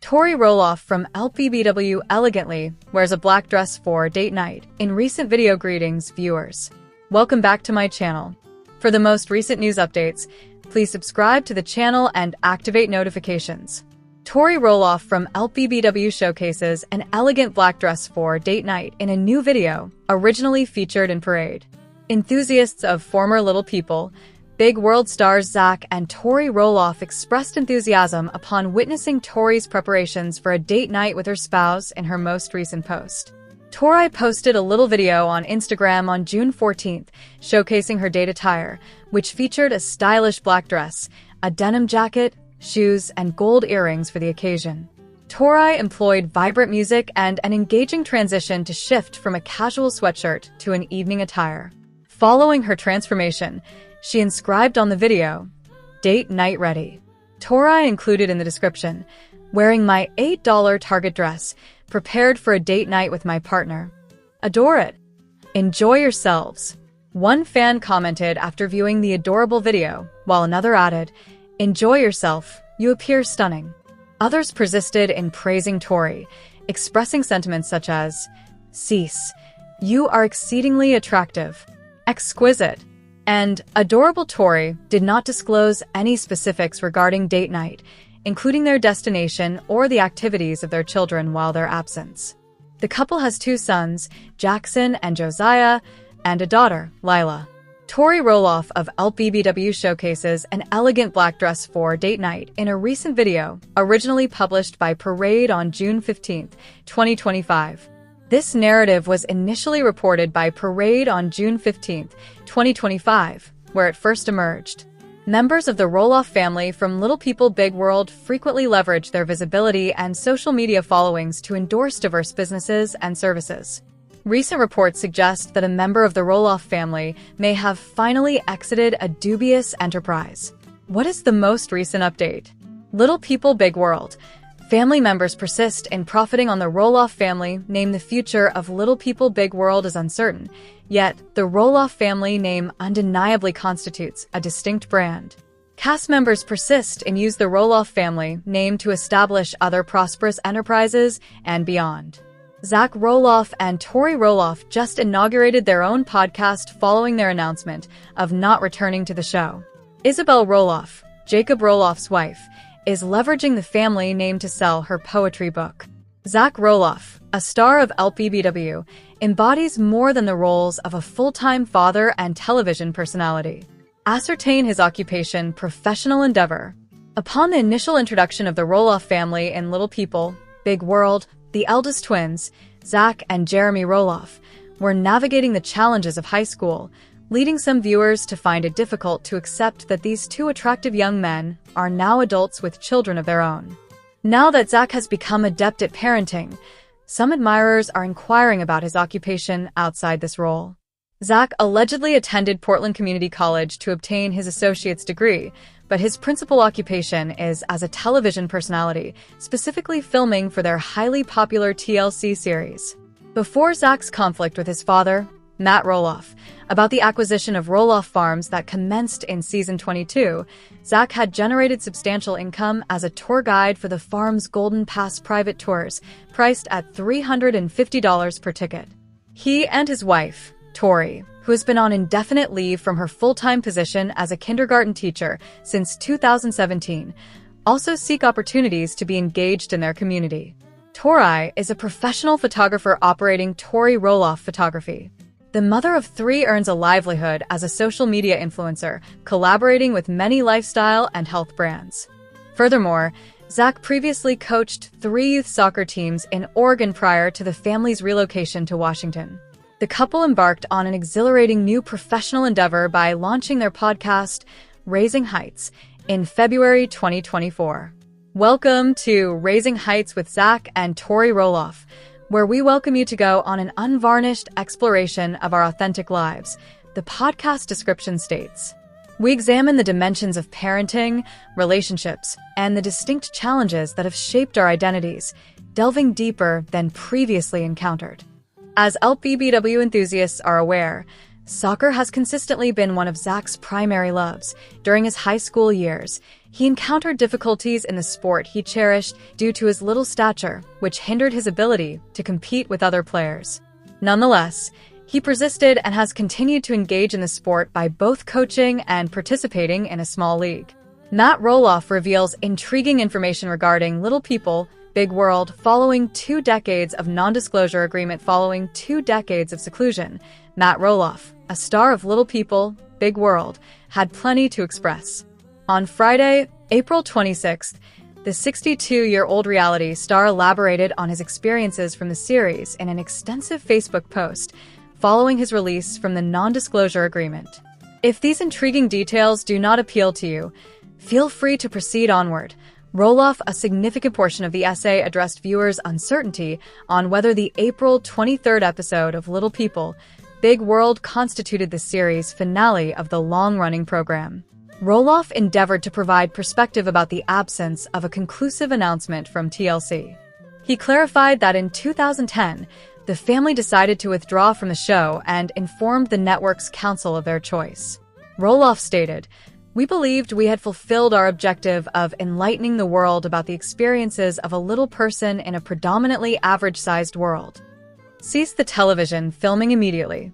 Tori Roloff from LPBW elegantly wears a black dress for date night in recent video. Greetings, viewers. Welcome back to my channel. For the most recent news updates, please subscribe to the channel and activate notifications. Tori Roloff from LPBW showcases an elegant black dress for date night in a new video, originally featured in Parade. Enthusiasts of former Little People, Big World stars Zach and Tori Roloff expressed enthusiasm upon witnessing Tori's preparations for a date night with her spouse in her most recent post. Tori posted a little video on Instagram on June 14th, showcasing her date attire, which featured a stylish black dress, a denim jacket, shoes, and gold earrings for the occasion. Tori employed vibrant music and an engaging transition to shift from a casual sweatshirt to an evening attire. Following her transformation, she inscribed on the video, "Date night ready." Tori included in the description, "Wearing my $8 Target dress, prepared for a date night with my partner. Adore it. Enjoy yourselves." One fan commented after viewing the adorable video, while another added, "Enjoy yourself, you appear stunning." Others persisted in praising Tori, expressing sentiments such as, "Cease, you are exceedingly attractive, exquisite," and adorable. Tori did not disclose any specifics regarding date night, including their destination or the activities of their children while their absence. The couple has two sons, Jackson and Josiah, and a daughter, Lila. Tori Roloff of LPBW showcases an elegant black dress for date night in a recent video, originally published by Parade on June 15th, 2025. This narrative was initially reported by Parade on June 15th, 2025, where it first emerged. Members of the Roloff family from Little People Big World frequently leverage their visibility and social media followings to endorse diverse businesses and services. Recent reports suggest that a member of the Roloff family may have finally exited a dubious enterprise. What is the most recent update? Little People Big World. Family members persist in profiting on the Roloff family name. The future of Little People Big World is uncertain, yet the Roloff family name undeniably constitutes a distinct brand. Cast members persist and use the Roloff family name to establish other prosperous enterprises and beyond. Zach Roloff and Tori Roloff just inaugurated their own podcast following their announcement of not returning to the show. Isabel Roloff, Jacob Roloff's wife, is leveraging the family name to sell her poetry book. Zach Roloff, a star of LPBW, embodies more than the roles of a full-time father and television personality. Ascertain his occupation, professional endeavor. Upon the initial introduction of the Roloff family in Little People, Big World, the eldest twins, Zach and Jeremy Roloff, were navigating the challenges of high school, leading some viewers to find it difficult to accept that these two attractive young men are now adults with children of their own. Now that Zach has become adept at parenting, some admirers are inquiring about his occupation outside this role. Zach allegedly attended Portland Community College to obtain his associate's degree, but his principal occupation is as a television personality, specifically filming for their highly popular TLC series. Before Zach's conflict with his father, Matt Roloff, about the acquisition of Roloff Farms that commenced in season 22, Zach had generated substantial income as a tour guide for the farm's Golden Pass private tours, priced at $350 per ticket. He and his wife, Tori, who has been on indefinite leave from her full-time position as a kindergarten teacher since 2017, also seek opportunities to be engaged in their community. Tori is a professional photographer operating Tori Roloff Photography. The mother of three earns a livelihood as a social media influencer, collaborating with many lifestyle and health brands. Furthermore, Zach previously coached 3 youth soccer teams in Oregon prior to the family's relocation to Washington. The couple embarked on an exhilarating new professional endeavor by launching their podcast, Raising Heights, in February 2024. Welcome to Raising Heights with Zach and Tori Roloff, where we welcome you to go on an unvarnished exploration of our authentic lives, the podcast description states. We examine the dimensions of parenting, relationships, and the distinct challenges that have shaped our identities, delving deeper than previously encountered. As LPBW enthusiasts are aware, soccer has consistently been one of Zach's primary loves. During his high school years, he encountered difficulties in the sport he cherished due to his little stature, which hindered his ability to compete with other players. Nonetheless, he persisted and has continued to engage in the sport by both coaching and participating in a small league. Matt Roloff reveals intriguing information regarding Little People, Big World following 2 decades of non-disclosure agreement. Following 2 decades of seclusion, Matt Roloff, a star of Little People, Big World, had plenty to express. On Friday, April 26th, the 62-year-old reality star elaborated on his experiences from the series in an extensive Facebook post following his release from the non-disclosure agreement. If these intriguing details do not appeal to you, feel free to proceed onward. Roloff, a significant portion of the essay addressed viewers' uncertainty on whether the April 23rd episode of Little People, Big World constituted the series finale of the long-running program. Roloff endeavored to provide perspective about the absence of a conclusive announcement from TLC. He clarified that in 2010, the family decided to withdraw from the show and informed the network's council of their choice. Roloff stated, "We believed we had fulfilled our objective of enlightening the world about the experiences of a little person in a predominantly average-sized world. Cease the television filming immediately.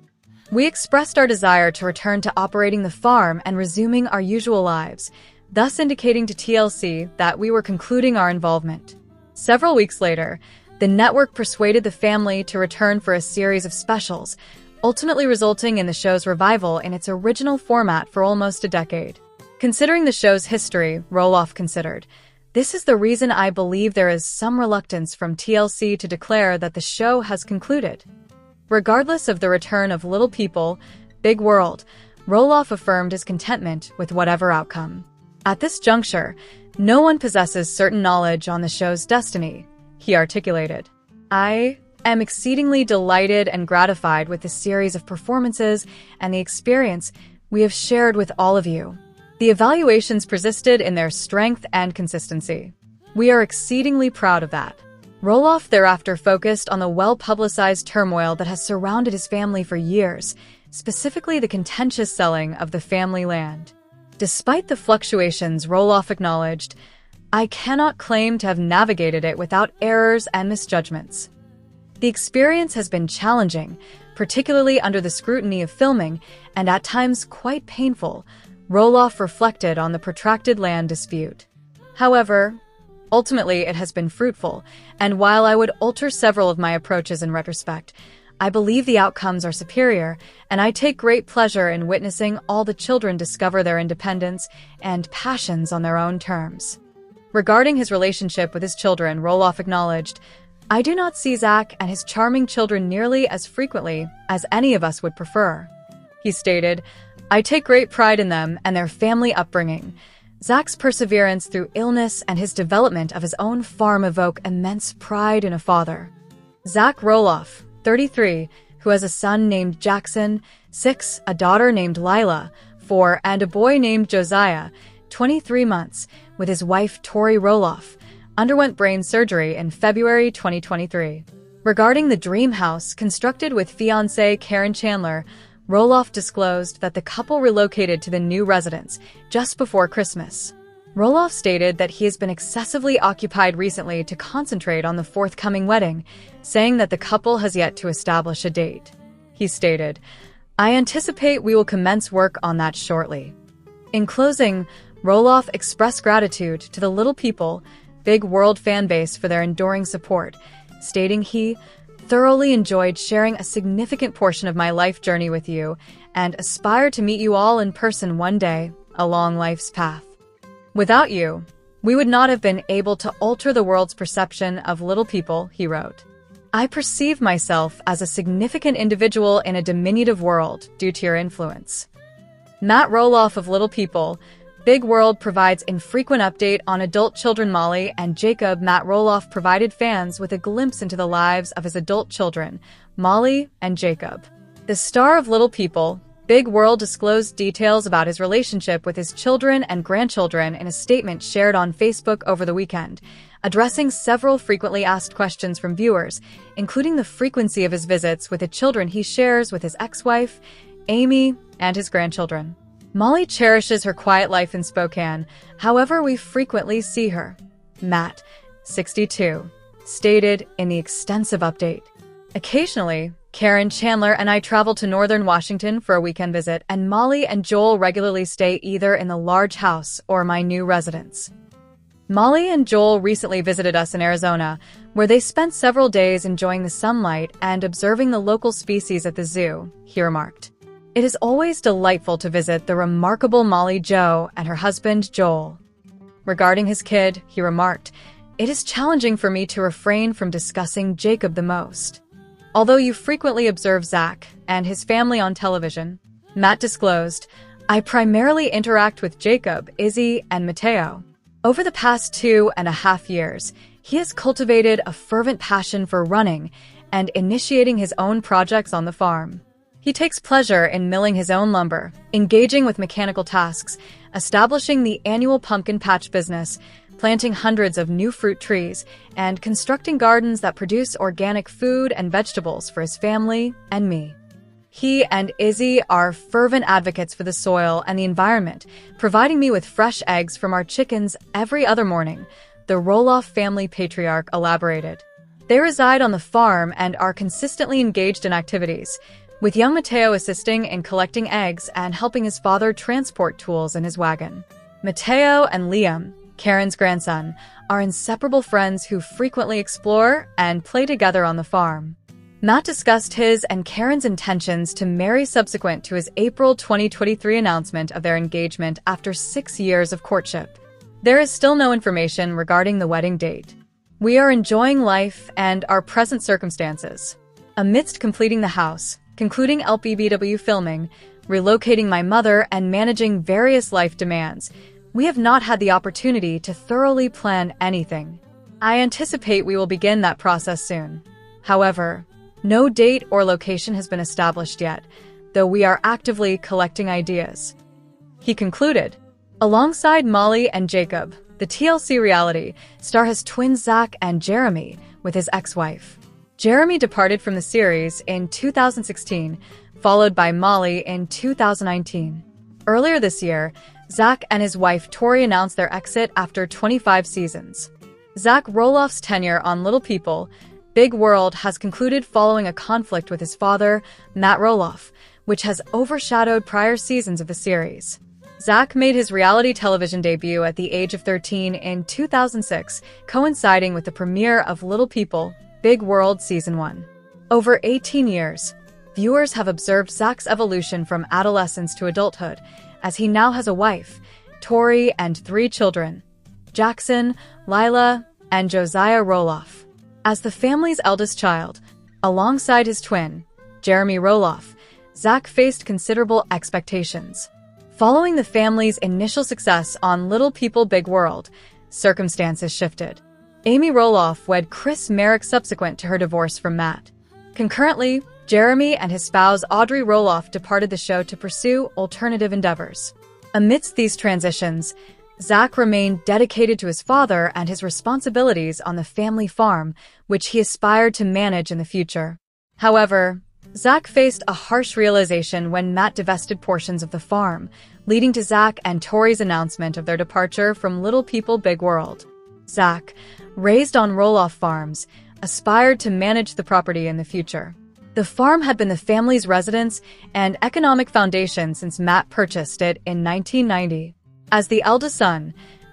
We expressed our desire to return to operating the farm and resuming our usual lives, thus indicating to TLC that we were concluding our involvement." Several weeks later, the network persuaded the family to return for a series of specials, ultimately resulting in the show's revival in its original format for almost a decade. Considering the show's history, Roloff considered, "This is the reason I believe there is some reluctance from TLC to declare that the show has concluded." Regardless of the return of Little People, Big World, Roloff affirmed his contentment with whatever outcome. "At this juncture, no one possesses certain knowledge on the show's destiny," he articulated. "I am exceedingly delighted and gratified with the series of performances and the experience we have shared with all of you. The evaluations persisted in their strength and consistency. We are exceedingly proud of that." Roloff thereafter focused on the well-publicized turmoil that has surrounded his family for years, specifically the contentious selling of the family land. Despite the fluctuations, Roloff acknowledged, "I cannot claim to have navigated it without errors and misjudgments. The experience has been challenging, particularly under the scrutiny of filming, and at times quite painful." Roloff reflected on the protracted land dispute. "However, ultimately it has been fruitful, and while I would alter several of my approaches in retrospect, I believe the outcomes are superior, and I take great pleasure in witnessing all the children discover their independence and passions on their own terms." Regarding his relationship with his children, Roloff acknowledged, "I do not see Zach and his charming children nearly as frequently as any of us would prefer." He stated, "I take great pride in them and their family upbringing. Zach's perseverance through illness and his development of his own farm evoke immense pride in a father." Zach Roloff, 33, who has a son named Jackson, 6, a daughter named Lila, 4, and a boy named Josiah, 23 months, with his wife Tori Roloff, underwent brain surgery in February 2023. Regarding the dream house constructed with fiancée Karen Chandler, Roloff disclosed that the couple relocated to the new residence just before Christmas. Roloff stated that he has been excessively occupied recently to concentrate on the forthcoming wedding, saying that the couple has yet to establish a date. He stated, "I anticipate we will commence work on that shortly." In closing, Roloff expressed gratitude to the Little People, Big World fan base for their enduring support, stating he thoroughly enjoyed sharing a significant portion of my life journey with you and aspire to meet you all in person one day along life's path. Without you, we would not have been able to alter the world's perception of Little People, he wrote. I perceive myself as a significant individual in a diminutive world due to your influence. Matt Roloff of Little People, Big World provides infrequent update on adult children Molly and Jacob. Matt Roloff provided fans with a glimpse into the lives of his adult children, Molly and Jacob. The star of Little People, Big World disclosed details about his relationship with his children and grandchildren in a statement shared on Facebook over the weekend, addressing several frequently asked questions from viewers, including the frequency of his visits with the children he shares with his ex-wife, Amy, and his grandchildren. Molly cherishes her quiet life in Spokane, however we frequently see her. Matt, 62, stated in the extensive update. Occasionally, Karen, Chandler, and I travel to northern Washington for a weekend visit, and Molly and Joel regularly stay either in the large house or my new residence. Molly and Joel recently visited us in Arizona, where they spent several days enjoying the sunlight and observing the local species at the zoo, he remarked. It is always delightful to visit the remarkable Molly Jo and her husband Joel. Regarding his kid, he remarked, "It is challenging for me to refrain from discussing Jacob the most. Although you frequently observe Zach and his family on television," Matt disclosed, "I primarily interact with Jacob, Izzy, and Mateo. Over the past 2.5 years, he has cultivated a fervent passion for running and initiating his own projects on the farm. He takes pleasure in milling his own lumber, engaging with mechanical tasks, establishing the annual pumpkin patch business, planting hundreds of new fruit trees, and constructing gardens that produce organic food and vegetables for his family and me. He and Izzy are fervent advocates for the soil and the environment, providing me with fresh eggs from our chickens every other morning," the Roloff family patriarch elaborated. They reside on the farm and are consistently engaged in activities, with young Mateo assisting in collecting eggs and helping his father transport tools in his wagon. Mateo and Liam, Karen's grandson, are inseparable friends who frequently explore and play together on the farm. Matt discussed his and Karen's intentions to marry subsequent to his April 2023 announcement of their engagement after 6 years of courtship. There is still no information regarding the wedding date. "We are enjoying life and our present circumstances. Amidst completing the house, concluding LPBW filming, relocating my mother, and managing various life demands, we have not had the opportunity to thoroughly plan anything. I anticipate we will begin that process soon. However, no date or location has been established yet, though we are actively collecting ideas," he concluded. Alongside Molly and Jacob, the TLC reality star has twins Zach and Jeremy with his ex-wife. Jeremy departed from the series in 2016, followed by Molly in 2019. Earlier this year, Zach and his wife Tori announced their exit after 25 seasons. Zach Roloff's tenure on Little People, Big World has concluded following a conflict with his father, Matt Roloff, which has overshadowed prior seasons of the series. Zach made his reality television debut at the age of 13 in 2006, coinciding with the premiere of Little People, Big World Season 1. Over 18 years, viewers have observed Zach's evolution from adolescence to adulthood, as he now has a wife, Tori, and 3 children, Jackson, Lila, and Josiah Roloff. As the family's eldest child, alongside his twin, Jeremy Roloff, Zach faced considerable expectations. Following the family's initial success on Little People Big World, circumstances shifted. Amy Roloff wed Chris Merrick subsequent to her divorce from Matt. Concurrently, Jeremy and his spouse Audrey Roloff departed the show to pursue alternative endeavors. Amidst these transitions, Zach remained dedicated to his father and his responsibilities on the family farm, which he aspired to manage in the future. However, Zach faced a harsh realization when Matt divested portions of the farm, leading to Zach and Tori's announcement of their departure from Little People Big World. Zach, raised on Roloff farms, aspired to manage the property in the future. The farm had been the family's residence and economic foundation since Matt purchased it in 1990. As the eldest son,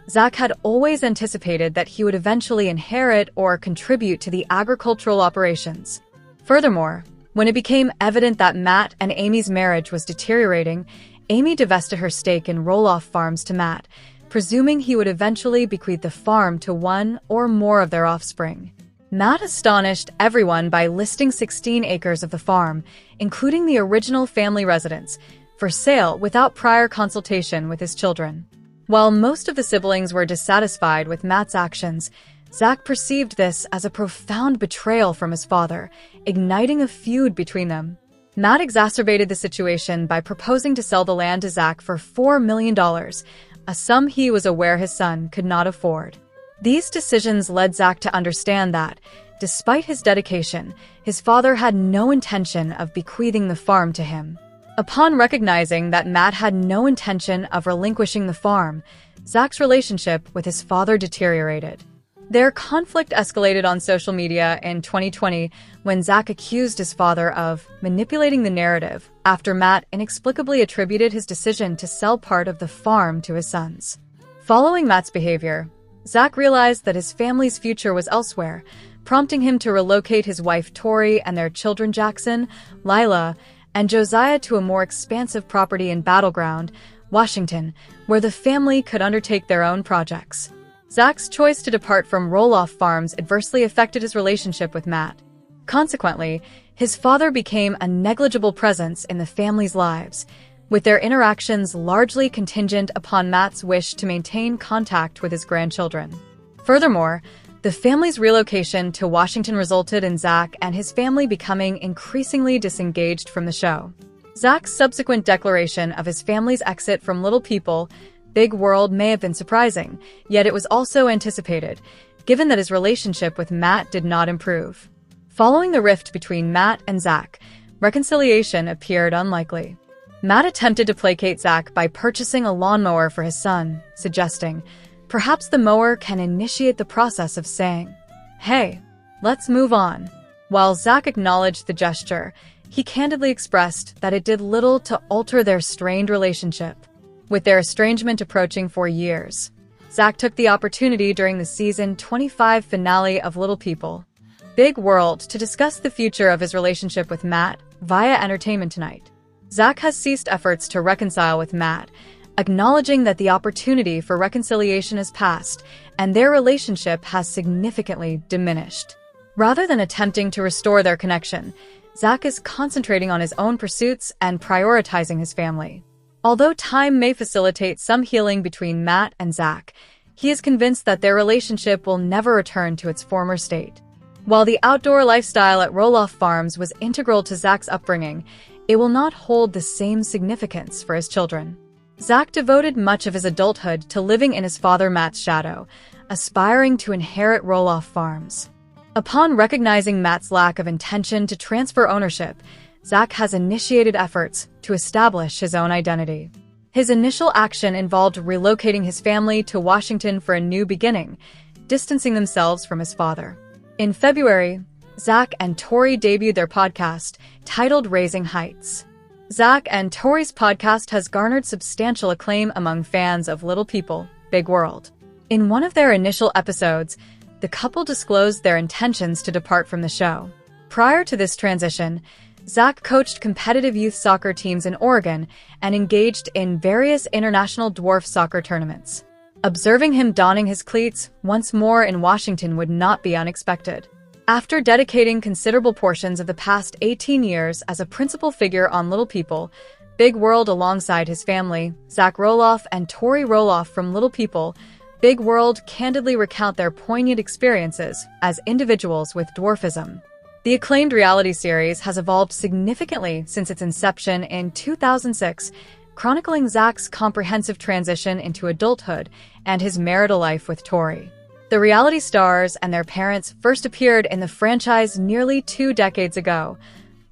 Zach had always anticipated that he would eventually inherit or contribute to the agricultural operations. Furthermore, when it became evident that Matt and Amy's marriage was deteriorating, Amy divested her stake in Roloff Farms to Matt, presuming he would eventually bequeath the farm to one or more of their offspring. Matt astonished everyone by listing 16 acres of the farm, including the original family residence, for sale without prior consultation with his children. While most of the siblings were dissatisfied with Matt's actions, Zach perceived this as a profound betrayal from his father, igniting a feud between them. Matt exacerbated the situation by proposing to sell the land to Zach for $4 million, a sum he was aware his son could not afford. These decisions led Zach to understand that, despite his dedication, his father had no intention of bequeathing the farm to him. Upon recognizing that Matt had no intention of relinquishing the farm, Zach's relationship with his father deteriorated. Their conflict escalated on social media in 2020 when Zach accused his father of manipulating the narrative after Matt inexplicably attributed his decision to sell part of the farm to his sons. Following Matt's behavior, Zach realized that his family's future was elsewhere, prompting him to relocate his wife Tori and their children Jackson, Lila, and Josiah to a more expansive property in Battleground, Washington, where the family could undertake their own projects. Zach's choice to depart from Roloff Farms adversely affected his relationship with Matt. Consequently, his father became a negligible presence in the family's lives, with their interactions largely contingent upon Matt's wish to maintain contact with his grandchildren. Furthermore, the family's relocation to Washington resulted in Zach and his family becoming increasingly disengaged from the show. Zach's subsequent declaration of his family's exit from Little People, Big World may have been surprising, yet it was also anticipated, given that his relationship with Matt did not improve. Following the rift between Matt and Zach, reconciliation appeared unlikely. Matt attempted to placate Zach by purchasing a lawnmower for his son, suggesting, perhaps the mower can initiate the process of saying, "Hey, let's move on." While Zach acknowledged the gesture, he candidly expressed that it did little to alter their strained relationship. With their estrangement approaching 4 years, Zach took the opportunity during the season 25 finale of Little People, Big World to discuss the future of his relationship with Matt via Entertainment Tonight. Zach has ceased efforts to reconcile with Matt, acknowledging that the opportunity for reconciliation has passed and their relationship has significantly diminished. Rather than attempting to restore their connection, Zach is concentrating on his own pursuits and prioritizing his family. Although time may facilitate some healing between Matt and Zach, he is convinced that their relationship will never return to its former state. While the outdoor lifestyle at Roloff Farms was integral to Zach's upbringing, it will not hold the same significance for his children. Zach devoted much of his adulthood to living in his father Matt's shadow, aspiring to inherit Roloff Farms. Upon recognizing Matt's lack of intention to transfer ownership, Zach has initiated efforts to establish his own identity. His initial action involved relocating his family to Washington for a new beginning, distancing themselves from his father. In February, Zach and Tori debuted their podcast, titled Raising Heights. Zach and Tori's podcast has garnered substantial acclaim among fans of Little People, Big World. In one of their initial episodes, the couple disclosed their intentions to depart from the show. Prior to this transition, Zach coached competitive youth soccer teams in Oregon and engaged in various international dwarf soccer tournaments. Observing him donning his cleats once more in Washington would not be unexpected. After dedicating considerable portions of the past 18 years as a principal figure on Little People, Big World alongside his family, Zach Roloff and Tori Roloff from Little People, Big World candidly recount their poignant experiences as individuals with dwarfism. The acclaimed reality series has evolved significantly since its inception in 2006, chronicling Zach's comprehensive transition into adulthood and his marital life with Tori. The reality stars and their parents first appeared in the franchise nearly 2 decades ago,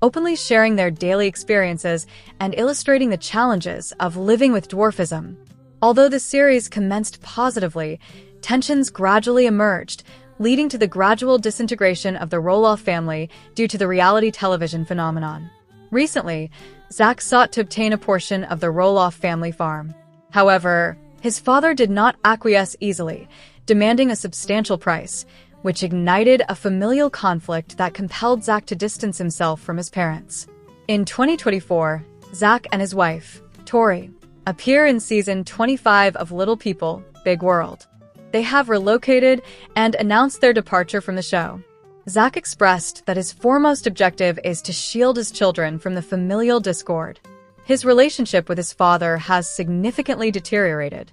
openly sharing their daily experiences and illustrating the challenges of living with dwarfism. Although the series commenced positively, tensions gradually emerged, leading to the gradual disintegration of the Roloff family due to the reality television phenomenon. Recently, Zach sought to obtain a portion of the Roloff family farm. However, his father did not acquiesce easily, demanding a substantial price, which ignited a familial conflict that compelled Zach to distance himself from his parents. In 2024, Zach and his wife, Tori, appear in season 25 of Little People, Big World. They have relocated and announced their departure from the show. Zach expressed that his foremost objective is to shield his children from the familial discord. His relationship with his father has significantly deteriorated.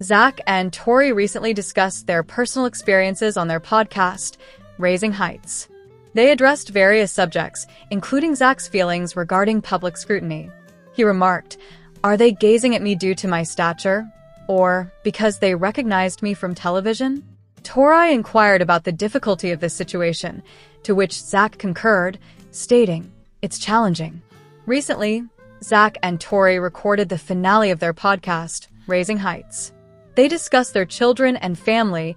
Zach and Tori recently discussed their personal experiences on their podcast, Raising Heights. They addressed various subjects, including Zach's feelings regarding public scrutiny. He remarked, "Are they gazing at me due to my stature? Or because they recognized me from television?" Tori inquired about the difficulty of this situation, to which Zach concurred, stating, "It's challenging." Recently, Zach and Tori recorded the finale of their podcast, Raising Heights. They discussed their children and family,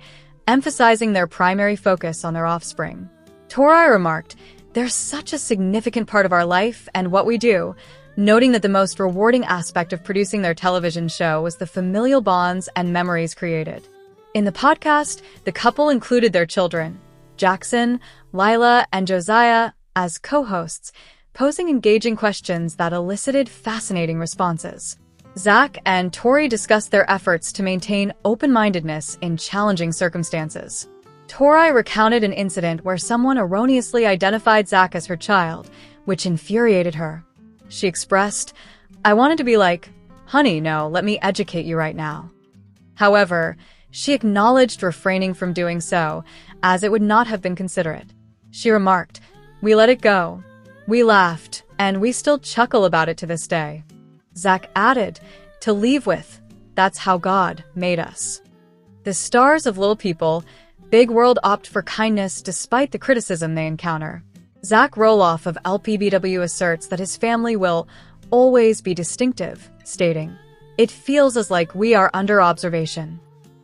emphasizing their primary focus on their offspring. Tori remarked, "They're such a significant part of our life and what we do," noting that the most rewarding aspect of producing their television show was the familial bonds and memories created. In the podcast, the couple included their children, Jackson, Lila, and Josiah, as co-hosts, posing engaging questions that elicited fascinating responses. Zach and Tori discussed their efforts to maintain open-mindedness in challenging circumstances. Tori recounted an incident where someone erroneously identified Zach as her child, which infuriated her. She expressed, "I wanted to be like, honey, no, let me educate you right now." However, she acknowledged refraining from doing so, as it would not have been considerate. She remarked, "We let it go. We laughed, and we still chuckle about it to this day." Zach added, "To leave with, that's how God made us." The stars of Little People, Big World opt for kindness despite the criticism they encounter. Zach Roloff of LPBW asserts that his family will always be distinctive, stating, "It feels as like we are under observation."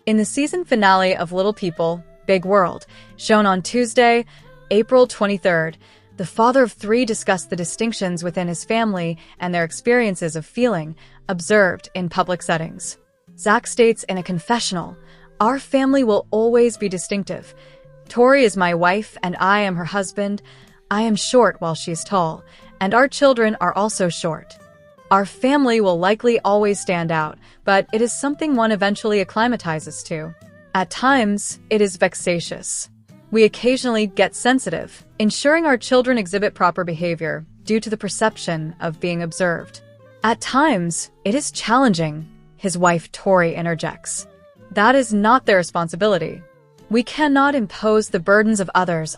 In the season finale of Little People, Big World, shown on Tuesday, April 23rd, the father of three discussed the distinctions within his family and their experiences of feeling observed in public settings. Zach states in a confessional, "Our family will always be distinctive. Tori is my wife and I am her husband. I am short while she is tall, and our children are also short. Our family will likely always stand out, but it is something one eventually acclimatizes to. At times, it is vexatious. We occasionally get sensitive, ensuring our children exhibit proper behavior due to the perception of being observed. At times, it is challenging," his wife Tori interjects. "That is not their responsibility. We cannot impose the burdens of others